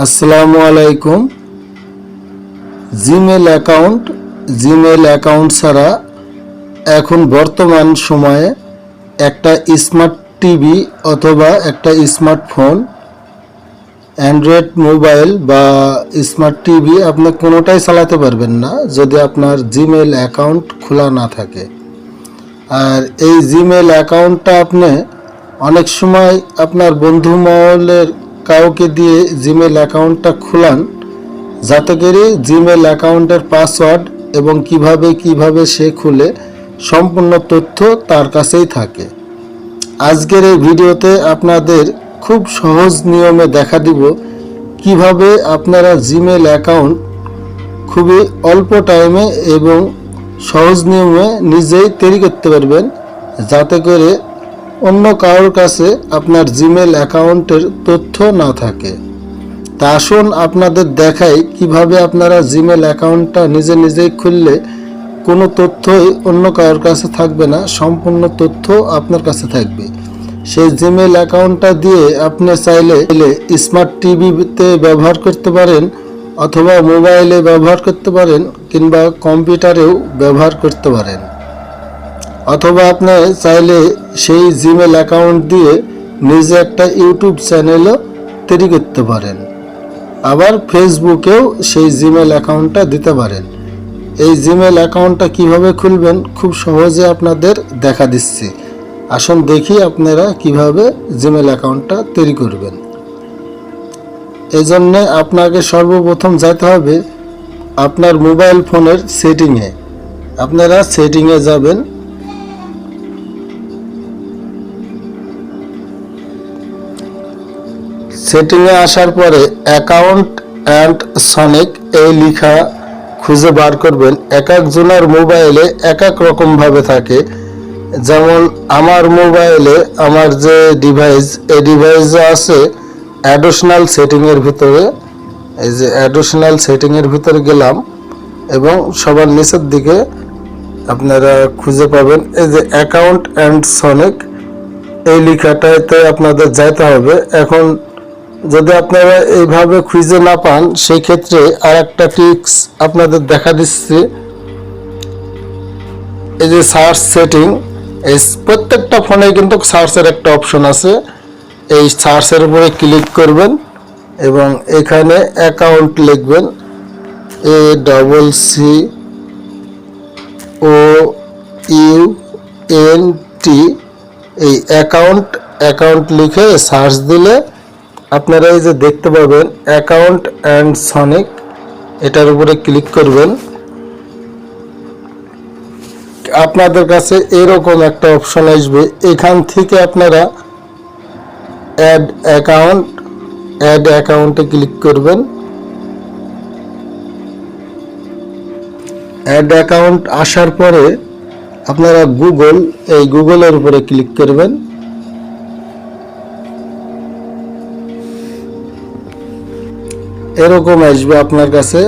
আসসালামু আলাইকুম। Gmail account ছাড়া এখন বর্তমান সময়ে একটা স্মার্ট টিভি অথবা একটা স্মার্টফোন, অ্যান্ড্রয়েড মোবাইল বা স্মার্ট টিভি আপনি কোনোটাই চালাতে পারবেন না যদি আপনার জিমেল অ্যাকাউন্ট খোলা না থাকে। আর এই জিমেল অ্যাকাউন্টটা আপনি অনেক সময় আপনার বন্ধু মহলের কাউকে দিয়ে জিমেল অ্যাকাউন্টটা খোলান, যাতে করে জিমেল অ্যাকাউন্টের পাসওয়ার্ড এবং কিভাবে সে খুলে সম্পূর্ণ তথ্য তার কাছেই থাকে। আজকের এই ভিডিওতে আপনাদের খুব সহজ নিয়মে দেখা দিব কিভাবে আপনারা জিমেল অ্যাকাউন্ট খুবই অল্প টাইমে এবং সহজ নিয়মে নিজেই তৈরি করতে পারবেন, যাতে করে অন্য কারোর কাছে আপনার জিমেল অ্যাকাউন্টের তথ্য না থাকে। তা আসুন আপনাদের দেখাই কিভাবে আপনারা জিমেল অ্যাকাউন্টটা নিজেই খুললে কোনো তথ্যই অন্য কারোর কাছে থাকবে না, সম্পূর্ণ তথ্য আপনার কাছে থাকবে। সেই জিমেল অ্যাকাউন্টটা দিয়ে আপনি চাইলে স্মার্ট টিভিতে ব্যবহার করতে পারেন, অথবা মোবাইলে ব্যবহার করতে পারেন, কিংবা কম্পিউটারেও ব্যবহার করতে পারেন। অথবা আপনি চাইলে সেই জিমেল অ্যাকাউন্ট দিয়ে নিজে একটা ইউটিউব চ্যানেলও তৈরি করতে পারেন। আবার ফেসবুকেও সেই জিমেল অ্যাকাউন্টটা দিতে পারেন। এই জিমেল অ্যাকাউন্টটা কিভাবে খুলবেন খুব সহজে আপনাদের দেখা দিচ্ছি। আসুন দেখি আপনারা কিভাবে জিমেল অ্যাকাউন্টটা তৈরি করবেন। এই জন্যে আপনাকে সর্বপ্রথম যেতে হবে আপনার মোবাইল ফোনের সেটিংয়ে। আপনারা সেটিংয়ে যাবেন। সেটিংয়ে আসার পরে অ্যাকাউন্ট অ্যান্ড সনিক এই লেখা খুঁজে বার করবেন। এক একজনের মোবাইলে এক এক রকমভাবে থাকে। যেমন আমার মোবাইলে আমার যে ডিভাইস, এই ডিভাইসে আছে অ্যাডিশনাল সেটিংয়ের ভিতরে। এই যে অ্যাডিশনাল সেটিংয়ের ভিতরে গেলাম এবং সবার নিচের দিকে আপনারা খুঁজে পাবেন এই যে অ্যাকাউন্ট অ্যান্ড সনিক, এই লেখাটাতে আপনাদের যাইতে হবে। এখন যদি আপনারা এইভাবে খুঁজে না পান, সেই ক্ষেত্রে আর একটা ট্রিক্স আপনাদের দেখা দিচ্ছি। এই যে সার্চ সেটিং, এই প্রত্যেকটা ফোনে কিন্তু সার্চের একটা অপশন আছে। এই সার্চের উপরে ক্লিক করবেন এবং এখানে অ্যাকাউন্ট লিখবেন, ACCOUNT। এই অ্যাকাউন্ট লিখে সার্চ দিলে আপনারা এই যে দেখতে পাবেন অ্যাকাউন্ট অ্যান্ড সনিক, এটার উপরে ক্লিক করবেন। আপনাদের কাছে এরকম একটা অপশন আসবে। এখান থেকে আপনারা অ্যাড অ্যাকাউন্টে ক্লিক করবেন। অ্যাড অ্যাকাউন্ট আসার পরে আপনারা গুগলের উপরে ক্লিক করবেন। এরকম আসবে আপনার কাছে।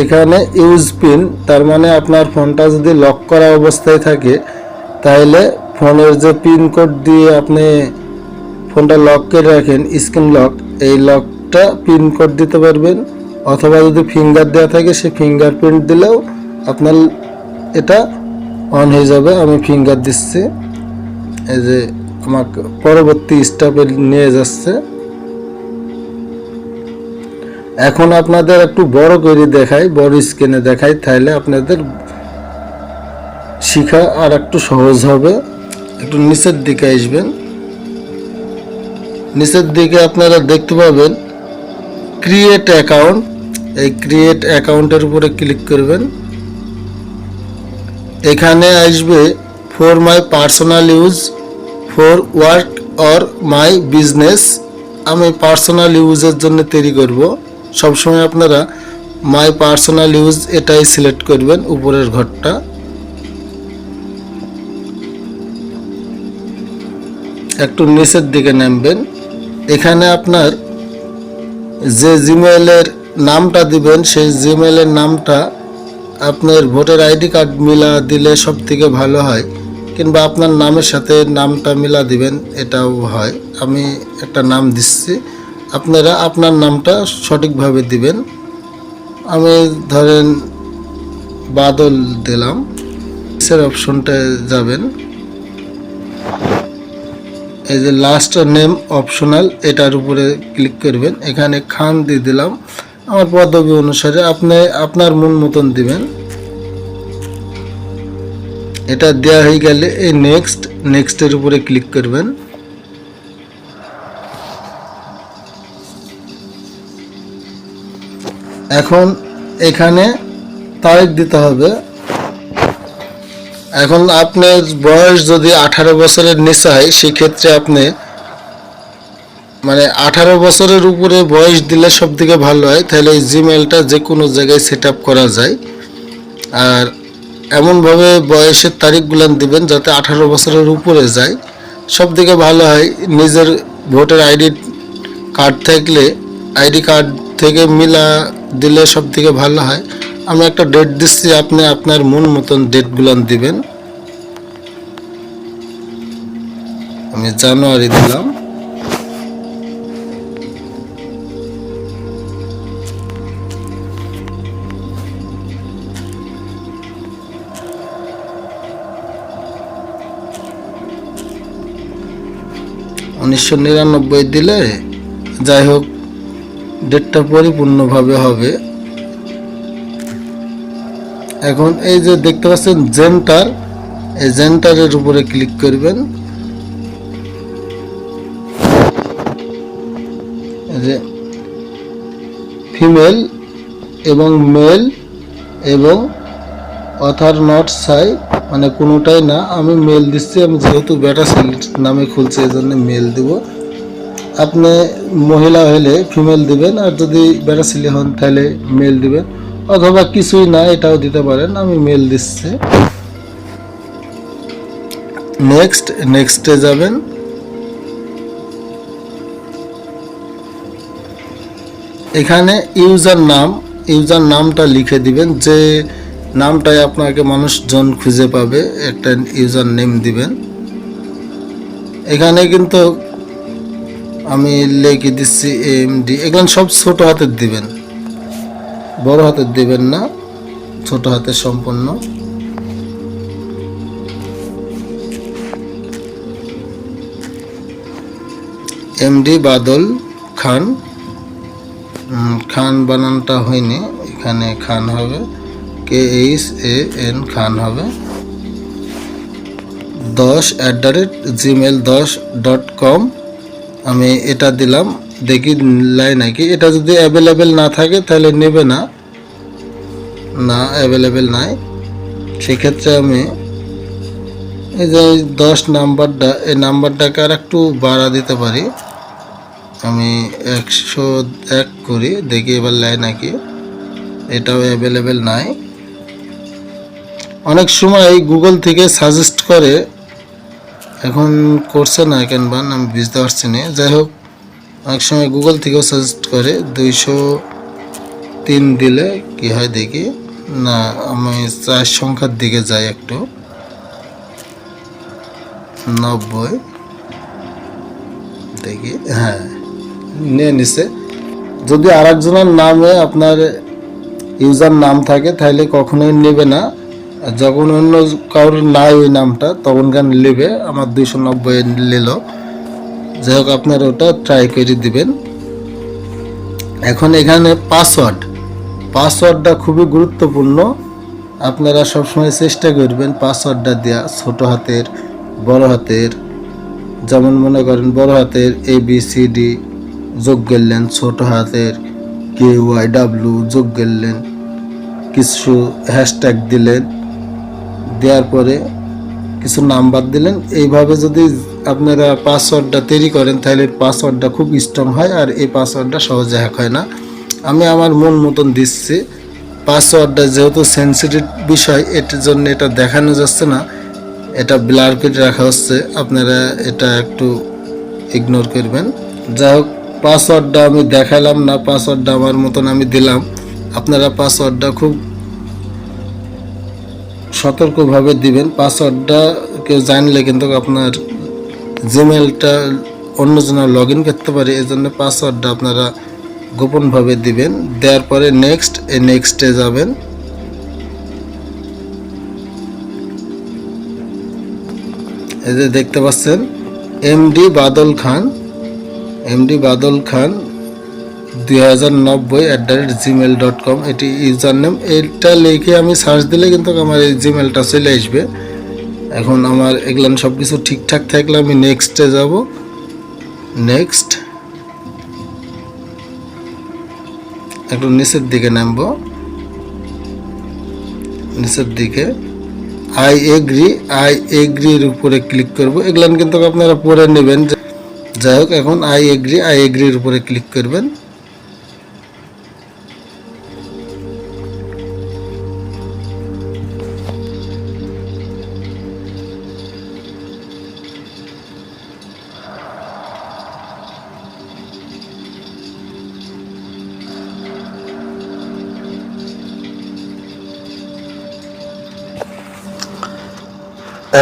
এখানে ইউজ পিন, তার মানে আপনার ফোনটা যদি লক করা অবস্থায় থাকে তাহলে ফোনের যে পিন কোড দিয়ে আপনি ফোনটা লক করে রাখেন, স্ক্রিন লক, এই লকটা পিন কোড দিতে পারবেন। অথবা যদি ফিঙ্গার দেওয়া থাকে সে ফিঙ্গারপ্রিন্ট দিলেও আপনার এটা অন হয়ে যাবে। আমি ফিঙ্গার দিচ্ছি, এই যে আমাকে পরবর্তী স্টেপে নিয়ে যাচ্ছে। এখন আপনাদের একটু বড় করে দেখাই, বড় স্ক্রিনে দেখাই, তাহলে আপনাদের শিখা আর একটু সহজ হবে। একটু নিচের দিকে আসবেন। নিচের দিকে আপনারা দেখতে পাবেন ক্রিয়েট অ্যাকাউন্ট। এই ক্রিয়েট অ্যাকাউন্টের উপরে ক্লিক করবেন। এখানে আসবে for my personal use, for work or my business. আমি পার্সোনাল ইউজের জন্য তৈরি করব। সবসময় আপনারা মাই পার্সোনাল ইউজ এটাই সিলেক্ট করবেন, উপরের ঘরটা। একটু নিচের দিকে নামবেন। এখানে আপনার যে জিমেলের নামটা দিবেন সেই জিমেলের নামটা আপনার ভোটার আইডি কার্ড মিলা দিলে সব থেকে ভালো হয়, কিংবা আপনার নামের সাথে নামটা মিলা দিবেন, এটাও হয়। আমি একটা নাম দিচ্ছি, আপনারা আপনার নামটা সঠিকভাবে দিবেন। আমি ধরেন বাদল দিলাম। সের অপশনটায় যাবেন, এই যে লাস্ট নেম অপশনাল এটার উপরে ক্লিক করবেন। এখানে খান দিয়ে দিলাম আমার পদবি অনুসারে, আপনি আপনার মন মতন দিবেন। এটা দেওয়া হয়ে গেলে এই নেক্সটের উপরে ক্লিক করবেন। এখন এখানে তারিখ দিতে হবে। এখন আপনার বয়স যদি 18 বছরের নিচে হয় সেক্ষেত্রে আপনি মানে 18 বছরের উপরে বয়স দিলে সব থেকে ভালো হয়, তাহলে এই জিমেলটা যে কোনো জায়গায় সেট আপ করা যায়। আর এমনভাবে বয়সের তারিখগুলো দিবেন যাতে 18 বছরের উপরে যায়, সব থেকে ভালো হয়। নিজের ভোটার আইডি কার্ড থাকলে আইডি কার্ড থেকে মিলা দিলে সব থেকে ভালো হয়। আমি একটা ডেট দিচ্ছি, আপনি আপনার মন মতন ডেটগুলো দিবেন। আমি জানুয়ারি দিলাম। $1999 দিলে যাই হোক ডেটটা পরিপূর্ণভাবে হবে। এখন এই যে দেখতে পাচ্ছেন জেন্টার, এই জেন্টারের উপরে ক্লিক করবেন। এই যে ফিমেল এবং মেল এবং অথার নট সাই মানে কোনোটাই না, আমি মেল দিচ্ছি। আমি যেহেতু বেটা সিলেক্ট নামে খুলছে এই জন্য মেল দিব। আপনি মহিলা হলে ফিমেল দিবেন, আর যদি বেটা ছেলে হন তাহলে মেল দিবেন, অথবা কিছুই না এটাও দিতে পারেন। আমি মেল দিচ্ছি। নেক্সটে যাবেন। এখানে ইউজার নামটা লিখে দিবেন, যে নামটাই আপনাকে মানুষজন খুঁজে পাবে একটা ইউজার নেম দিবেন। এখানে কিন্তু আমি লিখে দিচ্ছি AMD। এখানে সব ছোট হাতের দিবেন, বড় হাতের দিবেন না, ছোট হাতের সম্পূর্ণ। MD বাদল খান, খান বানানটা হয়নি, এখানে খান হবে, KHAN খান হবে। 10@gmail.com আমি এটা দিলাম, দেখি লাই নাকি। এটা যদি অ্যাভেলেবেল না থাকে তাহলে নেবে না, অ্যাভেলেবেল নাই। সেক্ষেত্রে আমি এই যে 10 নাম্বারটা, এই নাম্বারটাকে আর একটু বাড়া দিতে পারি। আমি 101 করি, দেখি এবার লাই নাকি। এটাও অ্যাভেলেবেল নাই। অনেক সময় গুগল থেকে সাজেস্ট করে, এখন করছে না কেন বান আমি বুঝতে পারছি না। যাই হোক অনেক সময় গুগল থেকেও সাজেস্ট করে 203 দিলে কি হয় দেখি। না, আমি 4 সংখ্যার দিকে যাই একটু, 90 দেখি। হ্যাঁ, নিয়ে নিছে। যদি আরেকজনের নামে আপনার ইউজার নাম থাকে তাহলে কখনোই নেবে না। যখন অন্য কারোর নাই ওই নামটা তখন গান নেবে। আমার 290 নিল। যাই হোক আপনারা ওটা ট্রাই করে দিবেন। এখন এখানে পাসওয়ার্ডটা খুবই গুরুত্বপূর্ণ। আপনারা সবসময় চেষ্টা করবেন পাসওয়ার্ডটা দেওয়া ছোট হাতের, বড় হাতের। যেমন মনে করেন বড় হাতের ABCD যোগ করলেন, ছোট হাতের KYW যোগ করলেন, কিছু হ্যাশট্যাগ দিলেন, দেওয়ার পরে কিছু নাম্বার দিলেন। এইভাবে যদি আপনারা পাসওয়ার্ডটা তৈরি করেন তাহলে পাসওয়ার্ডটা খুব স্ট্রং হয়, আর এই পাসওয়ার্ডটা সহজে হ্যাক হয় না। আমি আমার মন মতন দিচ্ছি। পাসওয়ার্ডটা যেহেতু সেন্সিটিভ বিষয়, এটার জন্য এটা দেখানো যাচ্ছে না, এটা ব্লার করে রাখা হচ্ছে। আপনারা এটা একটু ইগনোর করবেন। যাই হোক পাসওয়ার্ডটা আমি দেখালাম না, পাসওয়ার্ডটা আমার মতন আমি দিলাম। আপনারা পাসওয়ার্ডটা খুব সতর্কভাবে দিবেন। পাসওয়ার্ডটা কেউ জানলে কিন্তু আপনার জিমেলটা অন্যজনা লগ ইন করতে পারে, এই জন্য পাসওয়ার্ডটা আপনারা গোপনভাবে দিবেন। দেওয়ার পরে নেক্সটে যাবেন। এই যে দেখতে পাচ্ছেন এমডি বাদল খান 2090@gmail.com, এটি ইউজার নেম। এটা লিখে আমি সার্চ দিলে কিন্তু আমার এই জিমেলটা চলে আসবে। এখন আমার এগুলো সব কিছু ঠিকঠাক থাকলে আমি নেক্সটে যাব। নেক্সট, একটু নিচের দিকে নামবো, নিচের দিকে আই এগ্রির উপরে ক্লিক করব। এগুলো কিন্তু আপনারা পরে নেবেন। যাই হোক, এখন আই এগ্রির উপরে ক্লিক করবেন।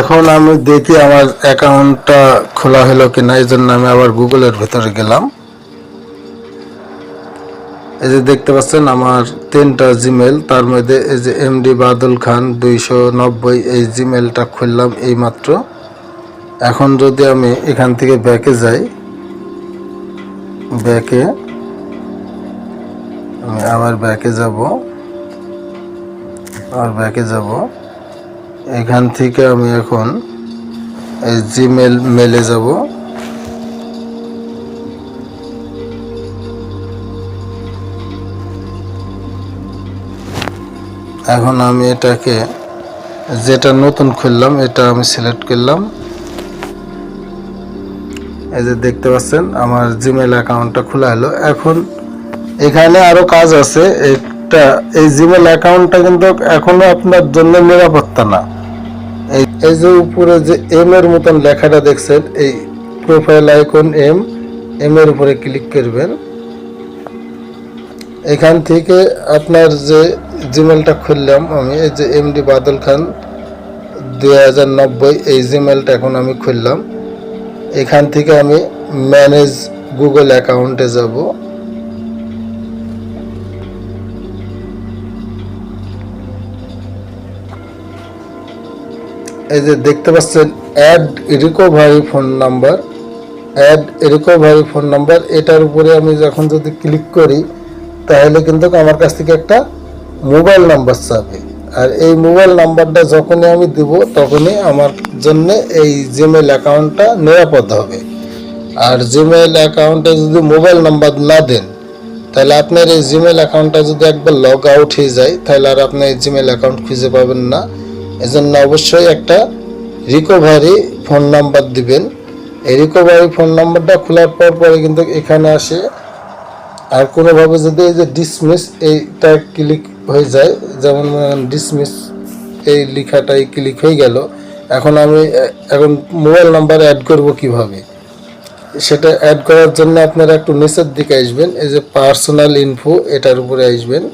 এখন আমি দেখি আমার অ্যাকাউন্টটা খোলা হলো কিনা, এই জন্য আমি আবার গুগলের ভেতরে গেলাম। এই যে দেখতে পাচ্ছেন আমার 3টা জিমেল, তার মধ্যে এই যে এমডি বাদল খান 290 এই জিমেলটা খুললাম এই মাত্র। এখন যদি আমি এখান থেকে ব্যাকে যাই, আমি আবার ব্যাকে যাব। এখান থেকে আমি এখন এই জিমেল মেলে যাব। এখন আমি এটাকে, যেটা নতুন খুললাম এটা আমি সিলেক্ট করলাম। এই যে দেখতে পাচ্ছেন আমার জিমেল অ্যাকাউন্টটা খোলা হলো। এখন এখানে আরো কাজ আছে। এই জিমেল অ্যাকাউন্টটা কিন্তু এখনো আপনার জন্য নিরাপত্তা না। এই যে উপরে যে এম এর মতন লেখাটা দেখছেন, এই প্রোফাইল আইকন এম এর উপরে ক্লিক করবেন। এখান থেকে আপনার যে জিমেলটা খুললাম আমি, এই যে এমডি বাদল খান 2090 এই জিমেলটা এখন আমি খুললাম। এখান থেকে আমি ম্যানেজ গুগল অ্যাকাউন্টে যাব। এই যে দেখতে পাচ্ছেন অ্যাড রিকভারি ফোন নাম্বার, এটার উপরে আমি যখন যদি ক্লিক করি তাহলে কিন্তু আমার কাছ থেকে একটা মোবাইল নাম্বার চাবে। আর এই মোবাইল নাম্বারটা যখনই আমি দিব তখনই আমার জন্য এই জিমেল অ্যাকাউন্টটা নিরাপদ হবে। আর জিমেল অ্যাকাউন্টে যদি মোবাইল নাম্বার না দেন, তাহলে আপনার এই জিমেল অ্যাকাউন্টটা যদি একবার লগ আউট হয়ে যায়, তাহলে আর আপনি এই জিমেল অ্যাকাউন্ট খুঁজে পাবেন না। এজন্য অবশ্যই একটা রিকভারি ফোন নাম্বার দিবেন। এই রিকভারি ফোন নাম্বারটা খোলার পরে কিন্তু এখানে আসে। আর কোনোভাবে যদি এই যে ডিসমিস এইটা ক্লিক হয়ে যায়, যেমন ডিসমিস এই লেখাটাই ক্লিক হয়ে গেল, এখন মোবাইল নাম্বার অ্যাড করব কিভাবে, সেটা অ্যাড করার জন্য আপনারা একটু নিচের দিকে আসবেন। এই যে পার্সোনাল ইনফো, এটার উপরে আসবেন।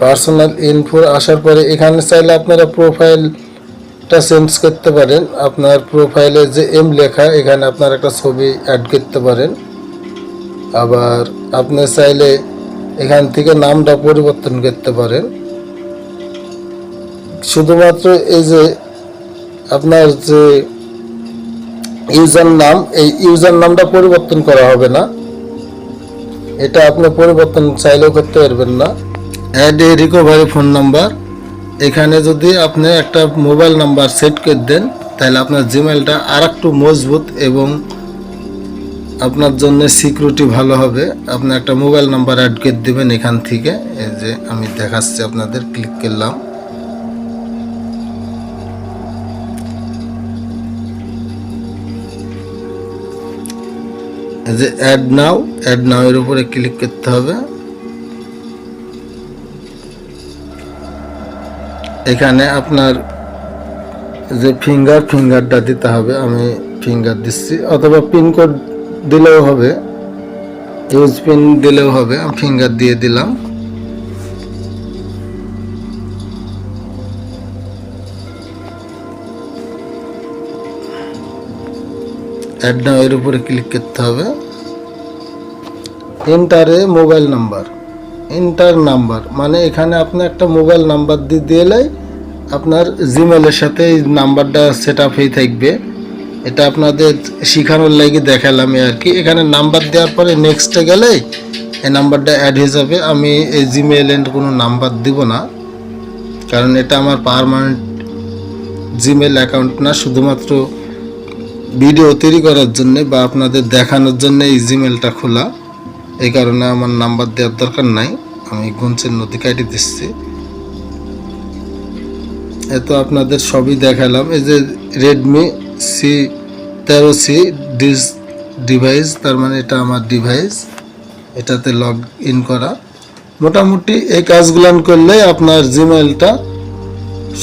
পার্সোনাল ইনফো আসার পরে এখানে চাইলে আপনারা প্রোফাইলটা চেঞ্জ করতে পারেন। আপনার প্রোফাইলে যে এম লেখা, এখানে আপনার একটা ছবি অ্যাড করতে পারেন। আবার আপনি চাইলে এখান থেকে নামটা পরিবর্তন করতে পারেন। শুধুমাত্র এই যে আপনার যে ইউজার নাম, এই ইউজার নামটা পরিবর্তন করা হবে না, এটা আপনি পরিবর্তন চাইলেও করতে পারবেন না। Add a recovery phone number, এখানে যদি আপনি একটা মোবাইল নাম্বার সেট করে দেন, তাহলে আপনার জিমেলটা আর একটু মজবুত এবং আপনার জন্য সিকিউরিটি ভালো হবে। আপনি একটা মোবাইল নাম্বার অ্যাড করে দেবেন এখান থেকে। এই যে আমি দেখাচ্ছি আপনাদের, ক্লিক করলাম। এই যে অ্যাড নাও এর উপরে ক্লিক করতে হবে। এখানে আপনার যে ফিঙ্গারটা দিতে হবে, আমি ফিঙ্গার দিচ্ছি, অথবা পিনকোড দিলেও হবে, ইউজ পিন দিলেও হবে। আমি ফিঙ্গার দিয়ে দিলাম। অ্যাড নাও এর উপরে ক্লিক করতে হবে। এন্টারে মোবাইল নাম্বার, এন্টার নাম্বার মানে এখানে আপনি একটা মোবাইল নাম্বার দিয়ে দিলেই আপনার জিমেলের সাথে এই নাম্বারটা সেট আপ হয়ে থাকবে। এটা আপনাদের শেখানোর লাগে দেখালাম আর কি। এখানে নাম্বার দেওয়ার পরে নেক্সটে গেলে এই নাম্বারটা অ্যাড হয়ে যাবে। আমি এই জিমেলের কোনো নাম্বার দিব না, কারণ এটা আমার পার্মানেন্ট জিমেল অ্যাকাউন্ট না, শুধুমাত্র ভিডিও তৈরি করার জন্য বা আপনাদের দেখানোর জন্য এই জিমেলটা খোলা। এই কারণে আমার নাম্বার দেওয়ার দরকার নাই, আমি গুনচিহ্ন দিয়ে কেটে দিচ্ছি। এত আপনাদের সবই দেখালাম। এই যে রেডমি C13C ডিভাইস, তার মানে এটা আমার ডিভাইস, এটাতে লগ ইন করা। মোটামুটি এই কাজগুলো করলে আপনার জিমেলটা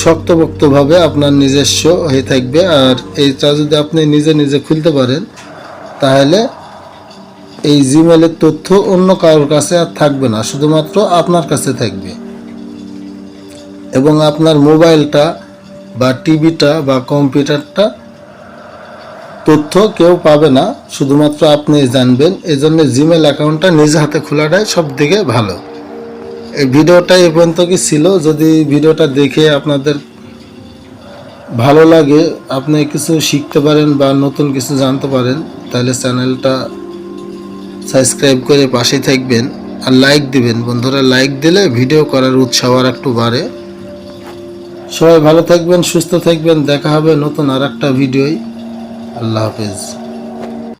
শক্তপোক্তভাবে আপনার নিজস্ব হয়ে থাকবে। আর এইটা যদি আপনি নিজে নিজে খুলতে পারেন তাহলে এই জিমেলের তথ্য অন্য কারোর কাছে আর থাকবে না, শুধুমাত্র আপনার কাছে থাকবে। এবং আপনার মোবাইলটা বা টিভিটা বা কম্পিউটারটা তথ্য কেউ পাবে না, শুধুমাত্র আপনি জানবেন। এজন্য জিমেল অ্যাকাউন্টটা নিজ হাতে খোলাটাই সব থেকে ভালো। এই ভিডিওটা এই পর্যন্ত কি ছিল। যদি ভিডিওটা দেখে আপনাদের ভালো লাগে, আপনি কিছু শিখতে পারেন বা নতুন কিছু জানতে পারেন, তাহলে চ্যানেলটা সাবস্ক্রাইব করে পাশে থাকবেন আর লাইক দিবেন। বন্ধুরা, লাইক দিলে ভিডিও করার উৎসাহ আর একটু বাড়ে। সবাই ভালো থাকবেন, সুস্থ থাকবেন। দেখা হবে নতুন আর একটা ভিডিওয়। আল্লাহ হাফেজ।